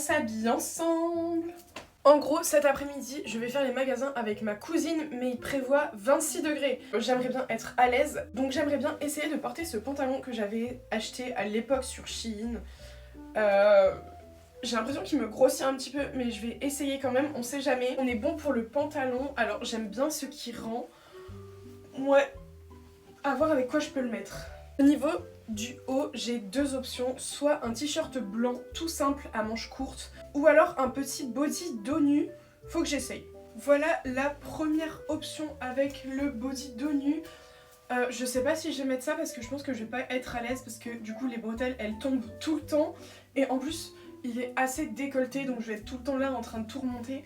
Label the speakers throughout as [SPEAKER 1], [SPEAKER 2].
[SPEAKER 1] s'habille ensemble. En gros, cet après-midi, je vais faire les magasins avec ma cousine, mais il prévoit 26 degrés. J'aimerais bien être à l'aise, donc j'aimerais bien essayer de porter ce pantalon que j'avais acheté à l'époque sur Shein. J'ai l'impression qu'il me grossit un petit peu, mais je vais essayer quand même, on sait jamais. On est bon pour le pantalon, alors j'aime bien ce qui rend. Ouais, à voir avec quoi je peux le mettre. Au niveau du haut, j'ai deux options, soit un t-shirt blanc tout simple à manches courtes, ou alors un petit body dos nu, faut que j'essaye. Voilà la première option avec le body dos nu. Je sais pas si je vais mettre ça parce que je pense que je vais pas être à l'aise parce que du coup les bretelles elles tombent tout le temps et en plus il est assez décolleté donc je vais être tout le temps là en train de tout remonter.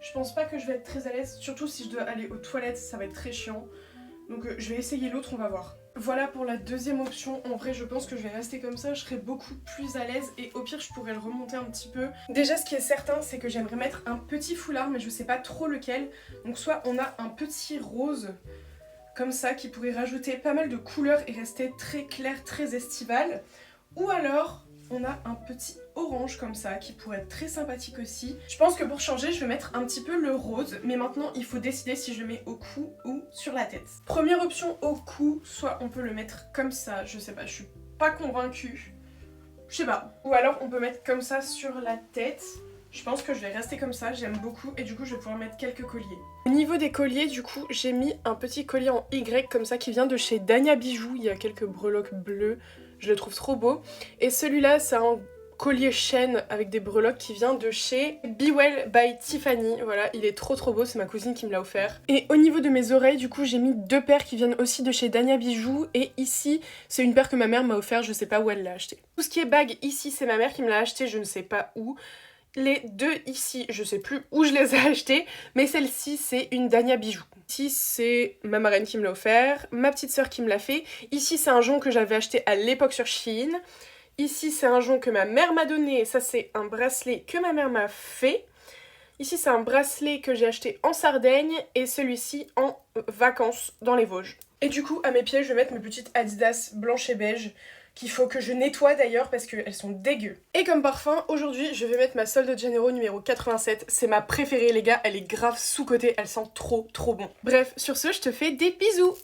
[SPEAKER 1] Je pense pas que je vais être très à l'aise, surtout si je dois aller aux toilettes, ça va être très chiant. Donc je vais essayer l'autre, on va voir. Voilà pour la deuxième option. En vrai je pense que je vais rester comme ça, je serai beaucoup plus à l'aise et au pire je pourrais le remonter un petit peu. Déjà ce qui est certain c'est que j'aimerais mettre un petit foulard mais je sais pas trop lequel. Donc soit on a un petit rose comme ça qui pourrait rajouter pas mal de couleurs et rester très clair, très estival. Ou alors on a un petit orange comme ça qui pourrait être très sympathique aussi. Je pense que pour changer je vais mettre un petit peu le rose, mais maintenant il faut décider si je le mets au cou ou sur la tête. Première option au cou, soit on peut le mettre comme ça, je sais pas, je suis pas convaincue. Je sais pas. Ou alors on peut mettre comme ça sur la tête. Je pense que je vais rester comme ça, j'aime beaucoup et du coup je vais pouvoir mettre quelques colliers. Au niveau des colliers du coup j'ai mis un petit collier en Y comme ça qui vient de chez Dania Bijoux, il y a quelques breloques bleues, je le trouve trop beau. Et celui-là c'est un collier chaîne avec des breloques qui vient de chez Be Well by Tiffany, voilà il est trop beau, c'est ma cousine qui me l'a offert. Et au niveau de mes oreilles du coup j'ai mis deux paires qui viennent aussi de chez Dania Bijoux et ici c'est une paire que ma mère m'a offert, je sais pas où elle l'a acheté. Tout ce qui est bague ici c'est ma mère qui me l'a acheté, je ne sais pas où. Les deux ici, je sais plus où je les ai achetés, mais celle-ci c'est une Dania Bijoux. Ici c'est ma marraine qui me l'a offert, ma petite sœur qui me l'a fait. Ici c'est un jonc que j'avais acheté à l'époque sur Shein. Ici c'est un jonc que ma mère m'a donné, ça c'est un bracelet que ma mère m'a fait. Ici c'est un bracelet que j'ai acheté en Sardaigne et celui-ci en vacances dans les Vosges. Et du coup à mes pieds je vais mettre mes petites Adidas blanches et beige qu'il faut que je nettoie d'ailleurs parce qu'elles sont dégueu. Et comme parfum, aujourd'hui je vais mettre ma Sol de Janeiro numéro 87. C'est ma préférée les gars, elle est grave sous-cotée, elle sent trop bon. Bref, sur ce je te fais des bisous.